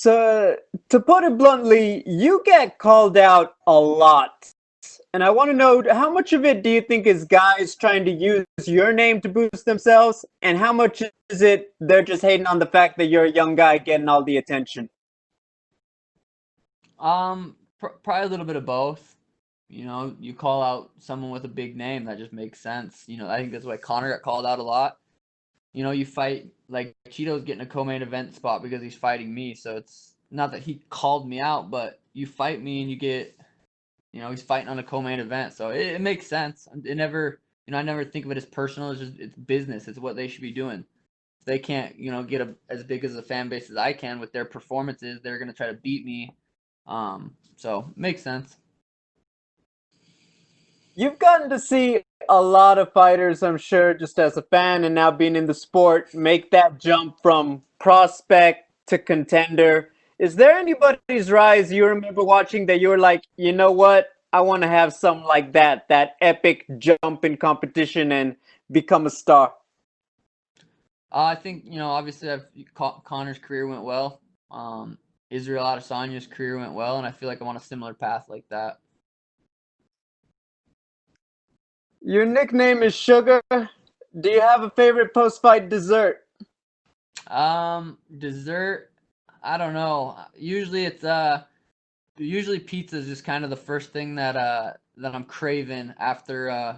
So, to put it bluntly, you get called out a lot. And I want to know how much of it do you think is guys trying to use your name to boost themselves, and how much is it they're just hating on the fact that you're a young guy getting all the attention? Probably a little bit of both. You call out someone with a big name, that just makes sense. I think that's why Conor got called out a lot. You fight, like Cheeto's getting a co-main event spot because he's fighting me. So it's not that he called me out, but you fight me and you get, he's fighting on a co-main event. So it makes sense. It never, I never think of it as personal. It's business. It's what they should be doing. If they can't, get as big as a fan base as I can with their performances, they're going to try to beat me. So makes sense. You've gotten to see a lot of fighters, I'm sure, just as a fan and now being in the sport, make that jump from prospect to contender. Is there anybody's rise you remember watching that you were like, you know what? I want to have something like that epic jump in competition and become a star? I think, obviously Connor's career went well. Israel Adesanya's career went well, and I feel like I'm on a similar path like that. Your nickname is Sugar. Do you have a favorite post-fight dessert? Dessert, I don't know. Usually pizza is just kind of the first thing that I'm craving after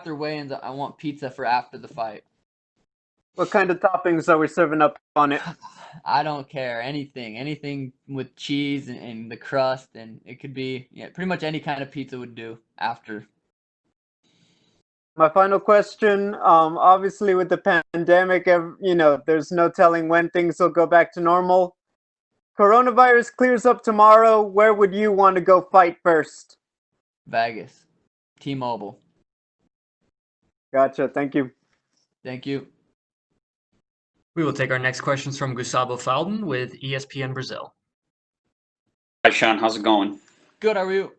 weigh-ins. I want pizza for after the fight. What kind of toppings are we serving up on it? I don't care. Anything with cheese and the crust, and it could be, pretty much any kind of pizza would do after. My final question, obviously with the pandemic, there's no telling when things will go back to normal. Coronavirus clears up tomorrow. Where would you want to go fight first? Vegas. T-Mobile. Gotcha. Thank you. Thank you. We will take our next questions from Gustavo Falden with ESPN Brazil. Hi, Sean. How's it going? Good. How are you?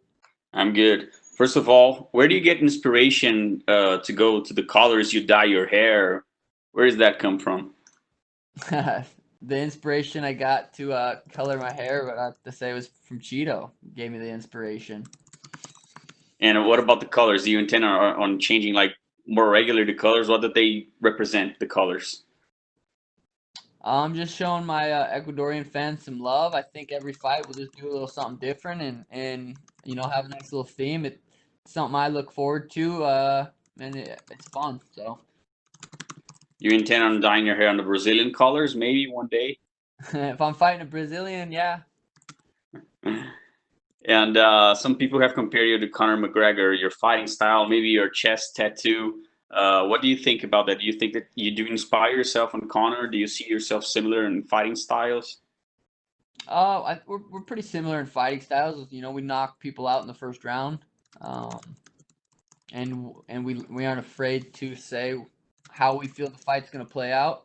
I'm good. First of all, where do you get inspiration to go to the colors you dye your hair? Where does that come from? The inspiration I got to color my hair, but I have to say it was from Cheeto. Gave me the inspiration. And what about the colors? Do you intend on changing like more regular the colors? What do they represent, the colors? I'm just showing my Ecuadorian fans some love. I think every fight we'll just do a little something different and have a nice little theme. It's something I look forward to, and it's fun. So. You intend on dyeing your hair on the Brazilian colors maybe one day? If I'm fighting a Brazilian, yeah. And some people have compared you to Conor McGregor, your fighting style, maybe your chest tattoo. What do you think about that? Do you think that you do inspire yourself on Conor? Do you see yourself similar in fighting styles? We're pretty similar in fighting styles. We knock people out in the first round, and we aren't afraid to say how we feel the fight's going to play out.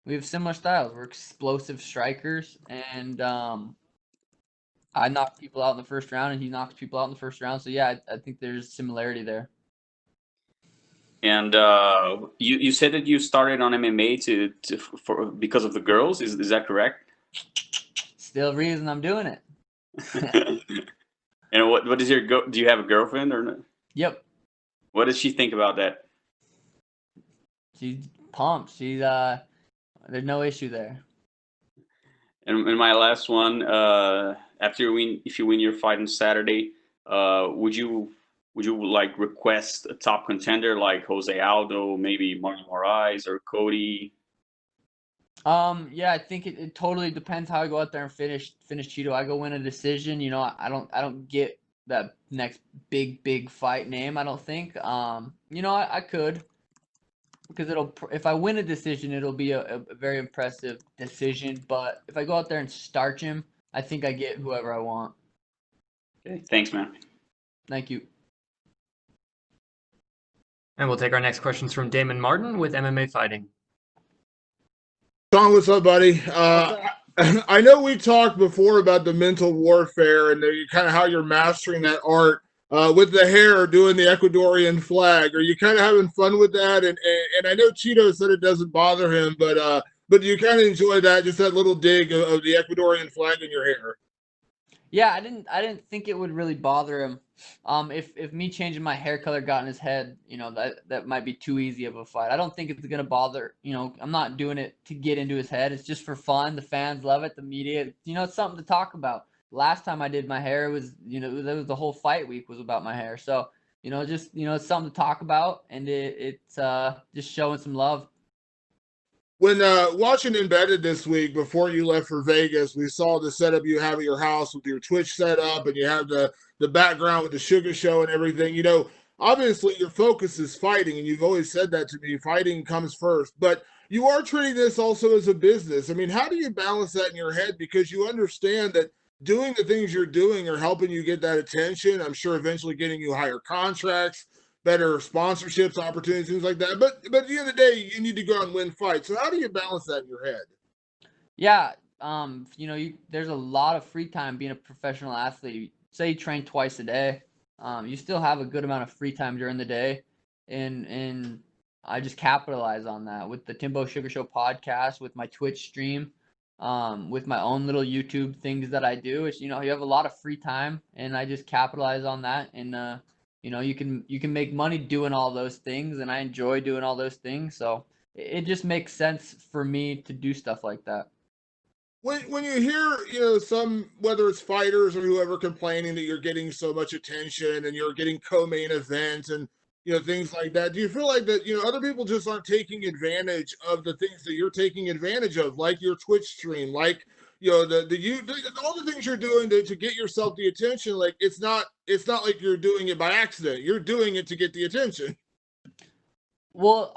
We have similar styles. We're explosive strikers, and I knock people out in the first round, and he knocks people out in the first round. So yeah, I think there's similarity there. And you said that you started on MMA because of the girls. Is that correct? Still reason I'm doing it. And what is do you have a girlfriend or not? Yep. What does she think about that? She's pumped. She's there's no issue there. And my last one, if you win your fight on Saturday, would you like request a top contender like Jose Aldo, maybe Marlon Moraes or Cody? Yeah, I think it totally depends how I go out there and finish Cheeto. I go win a decision. I don't get that next big fight name. I don't think. I could, because if I win a decision, it'll be a very impressive decision. But if I go out there and starch him, I think I get whoever I want. Okay, thanks, man. Thank you. And we'll take our next questions from Damon Martin with MMA Fighting. Sean, what's up, buddy? I know we talked before about the mental warfare and kind of how you're mastering that art with the hair, doing the Ecuadorian flag. Are you kind of having fun with that? And I know Cheeto said it doesn't bother him, but but you kind of enjoy that, just that little dig of the Ecuadorian flag in your hair. Yeah, I didn't think it would really bother him. If me changing my hair color got in his head, that might be too easy of a fight. I don't think it's gonna bother. I'm not doing it to get into his head. It's just for fun. The fans love it. The media, it's something to talk about. Last time I did my hair, it was, that was the whole fight week was about my hair. So, it's something to talk about, and it's just showing some love. When watching Embedded this week, before you left for Vegas, we saw the setup you have at your house with your Twitch setup, and you have the background with the Sugar Show and everything. Obviously your focus is fighting, and you've always said that to me. Fighting comes first, but you are treating this also as a business. I mean, how do you balance that in your head? Because you understand that doing the things you're doing are helping you get that attention. I'm sure eventually getting you higher contracts, better sponsorships, opportunities, things like that. But at the end of the day, you need to go out and win fights. So how do you balance that in your head? Yeah, there's a lot of free time being a professional athlete. Say you train twice a day, you still have a good amount of free time during the day, and I just capitalize on that with the Timbo Sugar Show podcast, with my Twitch stream, with my own little YouTube things that I do. It's you have a lot of free time, and I just capitalize on that, and you can make money doing all those things, and I enjoy doing all those things, so it just makes sense for me to do stuff like that. When you hear, some, whether it's fighters or whoever, complaining that you're getting so much attention and you're getting co-main events and things like that, do you feel like that other people just aren't taking advantage of the things that you're taking advantage of, like your Twitch stream, like all the things you're doing to get yourself the attention? Like it's not like you're doing it by accident. You're doing it to get the attention. Well,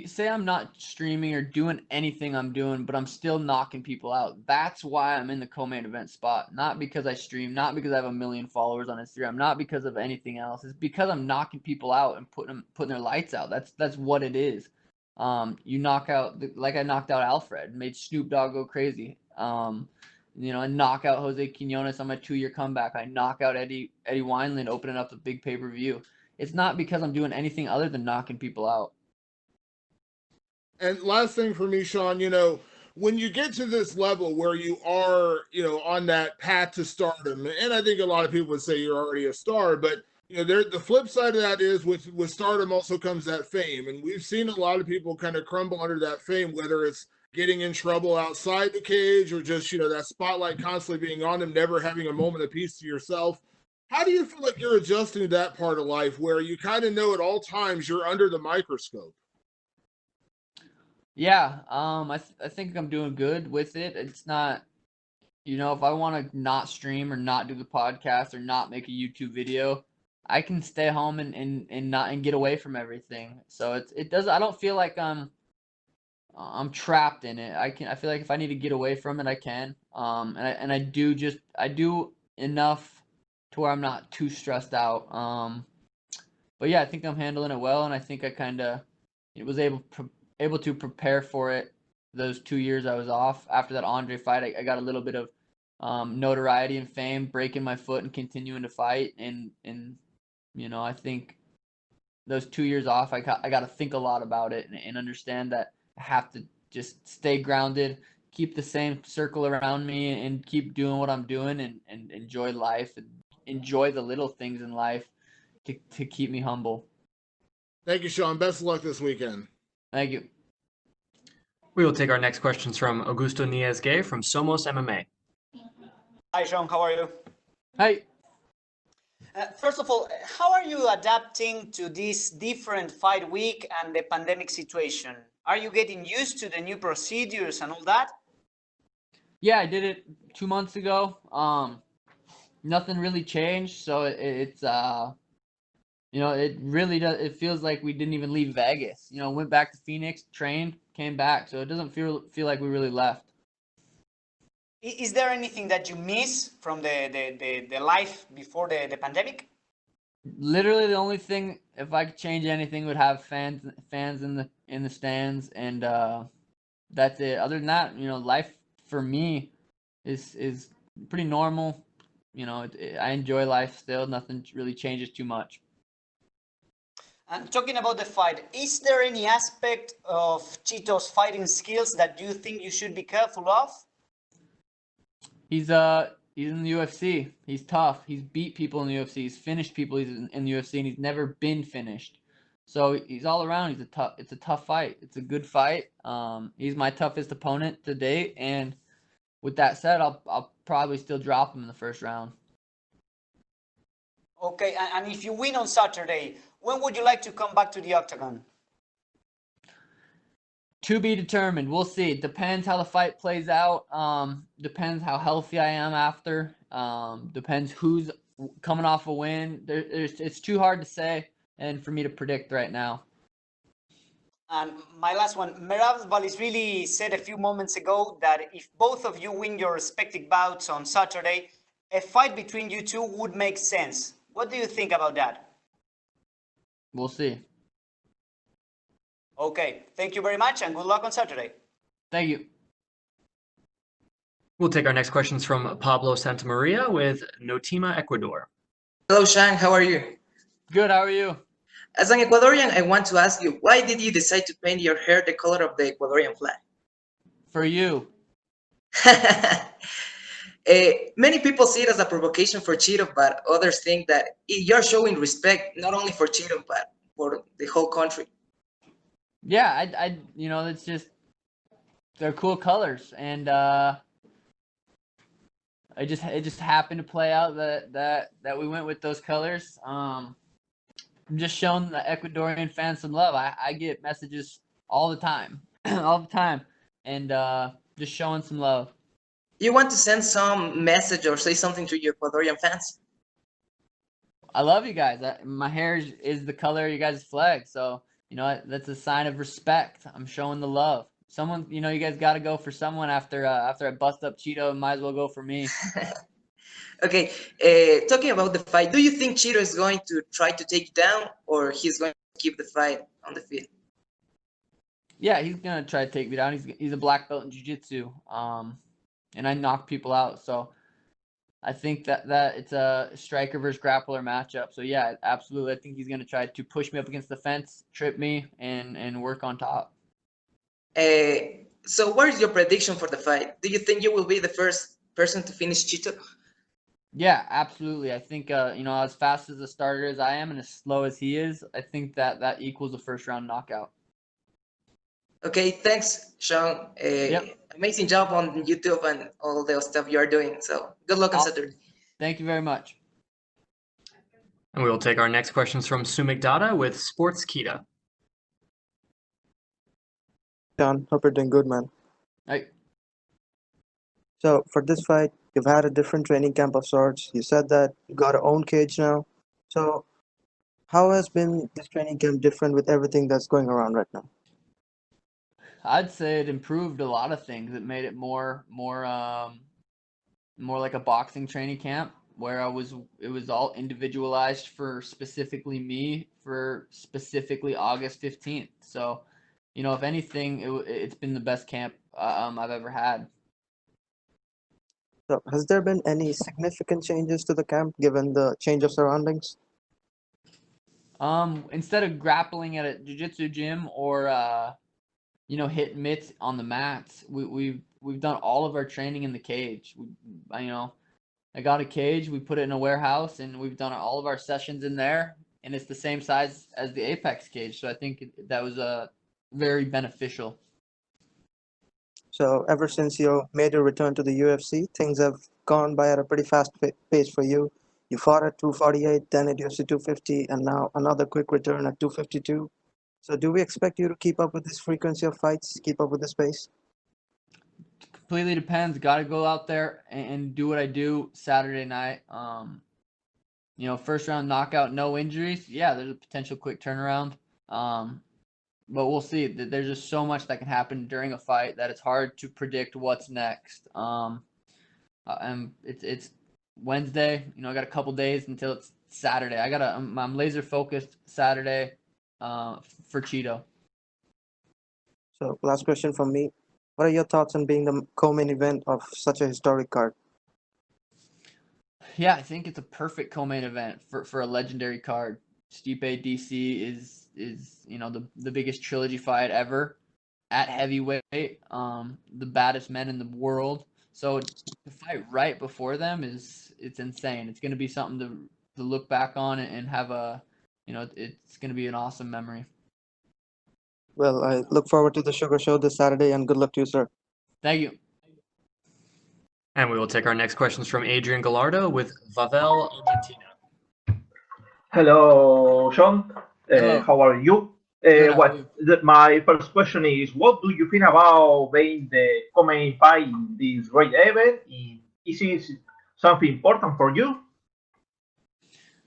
say I'm not streaming or doing anything I'm doing, but I'm still knocking people out. That's why I'm in the co-main event spot. Not because I stream, not because I have 1 million followers on Instagram, not because of anything else. It's because I'm knocking people out and putting their lights out. That's what it is. You knock out like I knocked out Alfred, made Snoop Dogg go crazy. I knock out Jose Quinones on my 2-year comeback. I knock out Eddie Wineland, opening up the big pay-per-view. It's not because I'm doing anything other than knocking people out. And last thing for me, Sean, when you get to this level where you are, on that path to stardom, and I think a lot of people would say you're already a star, but the flip side of that is with stardom also comes that fame, and we've seen a lot of people kind of crumble under that fame, whether it's getting in trouble outside the cage or just that spotlight constantly being on them, never having a moment of peace to yourself. How do you feel like you're adjusting to that part of life where you kind of know at all times you're under the microscope? Yeah, I think I'm doing good with it. It's not, if I want to not stream or not do the podcast or not make a YouTube video, I can stay home and not and get away from everything. So it does. I don't feel like I'm trapped in it. I feel like if I need to get away from it, I can. And I do enough to where I'm not too stressed out. But yeah, I think I'm handling it well, and I think I kind of was able to prepare for it those 2 years I was off. After that Andre fight, I got a little bit of notoriety and fame, breaking my foot and continuing to fight, and I think those 2 years off, I got to think a lot about it and understand that I have to just stay grounded, keep the same circle around me, and keep doing what I'm doing, and enjoy life and enjoy the little things in life to keep me humble. Thank you, Sean. Best of luck this weekend. Thank you. We will take our next questions from Augusto Niez-Gay from Somos MMA. Hi, Sean. How are you? Hi. First of all, how are you adapting to this different fight week and the pandemic situation? Are you getting used to the new procedures and all that? Yeah, I did it 2 months ago. Nothing really changed, so it's it really does. It feels like we didn't even leave Vegas. Went back to Phoenix, trained, came back, so it doesn't feel like we really left. Is there anything that you miss from the life before the pandemic? Literally, the only thing, if I could change anything, would have fans in the stands, and that's it. Other than that, life for me is pretty normal. I enjoy life still. Nothing really changes too much. And talking about the fight, is there any aspect of Chito's fighting skills that you think you should be careful of? He's in the UFC. He's tough. He's beat people in the UFC. He's finished people in the UFC, and he's never been finished. So he's all around. It's a tough fight. It's a good fight. He's my toughest opponent to date, and with that said, I'll probably still drop him in the first round. Okay, and if you win on Saturday, when would you like to come back to the octagon? To be determined. We'll see. It depends how the fight plays out. Depends how healthy I am after. Depends who's coming off a win. It's too hard to say and for me to predict right now. And my last one, Merab Valisvili said a few moments ago that if both of you win your respective bouts on Saturday, a fight between you two would make sense. What do you think about that? We'll see. Okay, thank you very much and good luck on Saturday. Thank you. We'll take our next questions from Pablo Santamaria with Notima, Ecuador. Hello, Shang. How are you? Good. How are you? As an Ecuadorian, I want to ask you, why did you decide to paint your hair the color of the Ecuadorian flag? For you. Many people see it as a provocation for Cheeto, but others think that you're showing respect not only for Cheeto, but for the whole country. Yeah, it's just they're cool colors, and it just happened to play out that we went with those colors. I'm just showing the Ecuadorian fans some love. I get messages all the time, and just showing some love. You want to send some message or say something to your Ecuadorian fans? I love you guys. My hair is the color of you guys' flag, so that's a sign of respect. I'm showing the love. Someone, you guys got to go for someone after I bust up Cheeto. Might as well go for me. Okay, talking about the fight, do you think Cheeto is going to try to take you down, or he's going to keep the fight on the field? Yeah, he's gonna try to take me down. He's a black belt in jiu-jitsu, and I knock people out. So I think that it's a striker versus grappler matchup. So yeah, absolutely. I think he's gonna try to push me up against the fence, trip me, and work on top. So what is your prediction for the fight? Do you think you will be the first person to finish Cheeto? Yeah, absolutely. I think as fast as a starter as I am and as slow as he is, I think that equals a first round knockout. Okay, thanks, Sean. Yep. Amazing job on YouTube and all the stuff you are doing. So good luck on Saturday. Thank you very much. And we will take our next questions from Sumik Dada with Sports Kita. John, hope you're doing good, man. Right. So for this fight, you've had a different training camp of sorts. You said that you got your own cage now. So how has been this training camp different with everything that's going around right now? I'd say it improved a lot of things. It made it more like a boxing training camp where it was all individualized for specifically me for specifically August 15th. So, if anything, it's been the best camp I've ever had. So has there been any significant changes to the camp given the change of surroundings? Instead of grappling at a jiu-jitsu gym or hitting mitts on the mats, we've done all of our training in the cage. I got a cage, we put it in a warehouse, and we've done all of our sessions in there, and it's the same size as the Apex cage. So I think that was very beneficial. So ever since you made your return to the UFC, things have gone by at a pretty fast pace for you. You fought at 248, then at UFC 250, and now another quick return at 252. So do we expect you to keep up with this frequency of fights, keep up with this pace? Completely depends. Got to go out there and do what I do Saturday night. First round knockout, no injuries. Yeah, there's a potential quick turnaround. But we'll see. There's just so much that can happen during a fight that it's hard to predict what's next. And it's Wednesday. I got a couple days until it's Saturday. I'm laser focused Saturday for Cheeto. So last question from me. What are your thoughts on being the co-main event of such a historic card? Yeah, I think it's a perfect co-main event for a legendary card. Stipe DC is the biggest trilogy fight ever at heavyweight, the baddest men in the world. So to fight right before them it's insane. It's going to be something to look back on and have it's going to be an awesome memory. Well, I look forward to the Sugar Show this Saturday, and good luck to you, sir. Thank you. And we will take our next questions from Adrian Gallardo with Vavel, Argentina. Hello, John. Hello. How are you? Good, how are you? My first question is, what do you think about being the co-main fight in this great event? Is it something important for you?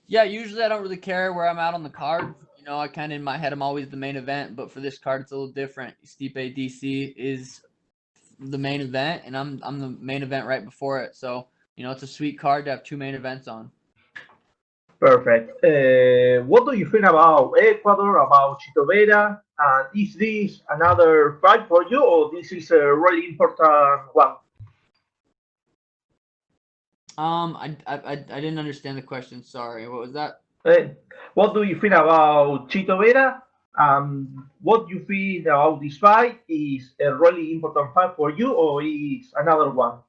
Yeah, usually I don't really care where I'm at on the card. I kind of in my head I'm always the main event, but for this card it's a little different. Stipe DC is the main event, and I'm the main event right before it. So it's a sweet card to have two main events on. Perfect. What do you think about Ecuador, about Chito Vera? And is this another fight for you, or this is a really important one? I didn't understand the question. Sorry. What was that? What do you think about Chito Vera? What do you think about this fight? Is a really important fight for you, or is another one?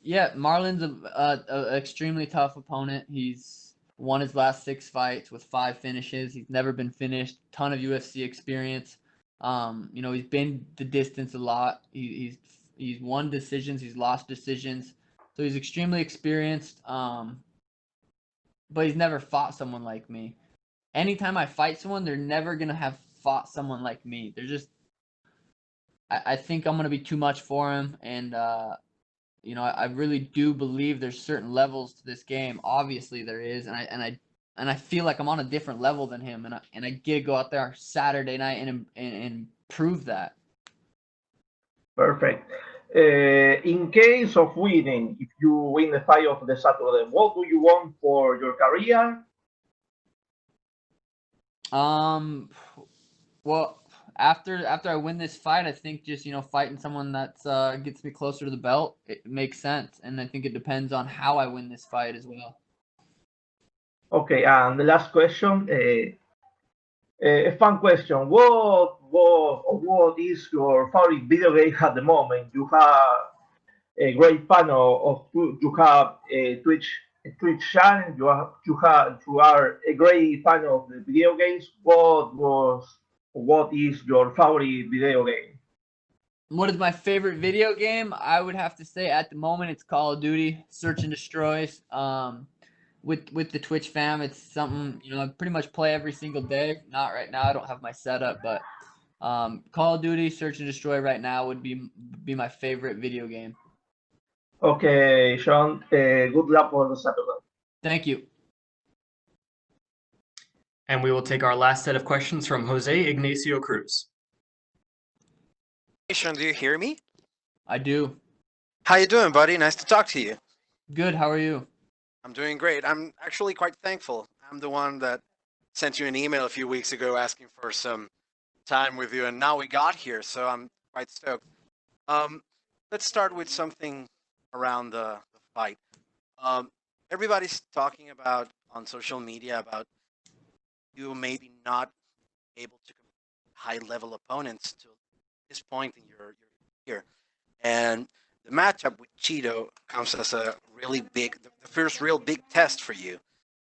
Yeah, Marlon's a extremely tough opponent. He's won his last 6 fights with 5 finishes. He's never been finished. Ton of UFC experience. He's been the distance a lot. He's won decisions. He's lost decisions. So he's extremely experienced. But he's never fought someone like me. Anytime I fight someone, they're never gonna have fought someone like me. They're just. I think I'm gonna be too much for him, and I really do believe there's certain levels to this game. Obviously, there is, and I feel like I'm on a different level than him, and I get to go out there Saturday night and prove that. Perfect. In case of winning, if you win the fight of the Saturday, what do you want for your career? Well, after I win this fight, I think just fighting someone that's gets me closer to the belt, it makes sense, and I think it depends on how I win this fight as well. Okay, and the last question, a fun question. What is your favorite video game at the moment? You have a great fan you have a Twitch channel. You are a great fan of the video games. What is your favorite video game? What is my favorite video game? I would have to say at the moment it's Call of Duty, Search and Destroys. With the Twitch fam, it's something I pretty much play every single day. Not right now, I don't have my setup, but Call of Duty, Search and Destroy right now would be my favorite video game. Okay, Sean. Good luck for the Saturday. Thank you. And we will take our last set of questions from Jose Ignacio Cruz. Sean, do you hear me? I do. How you doing, buddy? Nice to talk to you. Good. How are you? I'm doing great. I'm actually quite thankful. I'm the one that sent you an email a few weeks ago asking for some time with you, and now we got here, so I'm quite stoked. Let's start with something around the fight. Everybody's talking about on social media about you maybe not able to compete high-level opponents to this point in your career, and the matchup with Cheeto comes as a really big, the first real big test for you.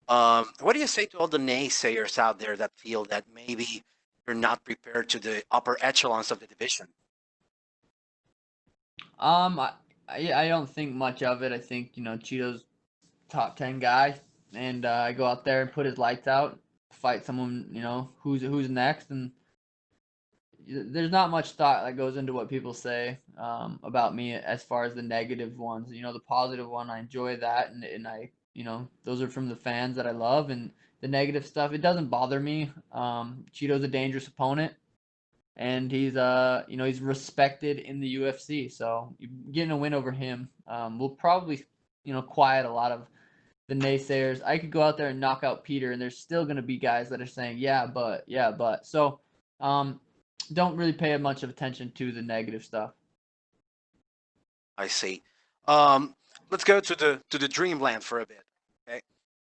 What do you say to all the naysayers out there that feel that maybe you're not prepared to the upper echelons of the division? I don't think much of it. I think Cheeto's top 10 guy, and I go out there and put his lights out, fight someone who's next, and there's not much thought that goes into what people say about me as far as the negative ones. The positive one, I enjoy that, and I those are from the fans that I love, and the negative stuff, it doesn't bother me. Cheeto's a dangerous opponent, and he's he's respected in the UFC, so getting a win over him will probably quiet a lot of the naysayers. I could go out there and knock out Peter, and there's still going to be guys that are saying yeah but so don't really pay much of attention to the negative stuff. I see. Let's go to the dreamland for a bit. Okay.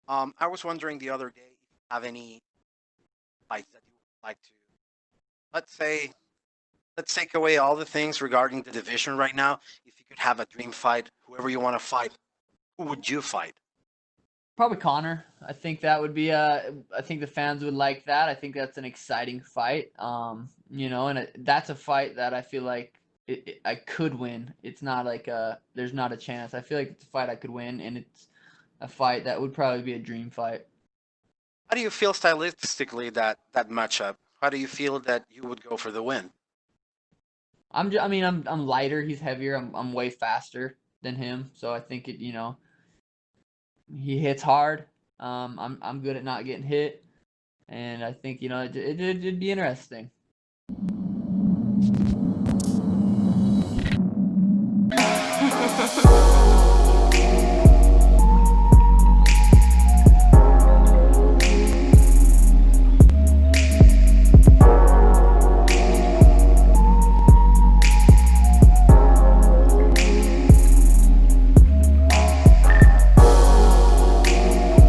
I was wondering the other day have any fights that you would like to, let's say, let's take away all the things regarding the division right now. If you could have a dream fight, whoever you want to fight, who would you fight? Probably Connor. I think that would be I think the fans would like that. I think that's an exciting fight. And that's a fight that I feel like I could win. It's not like there's not a chance. I feel like it's a fight I could win, and it's a fight that would probably be a dream fight. How do you feel stylistically that matchup? How do you feel that you would go for the win? I'm lighter. He's heavier. I'm way faster than him. So I think he hits hard. I'm good at not getting hit, and I think it'd be interesting.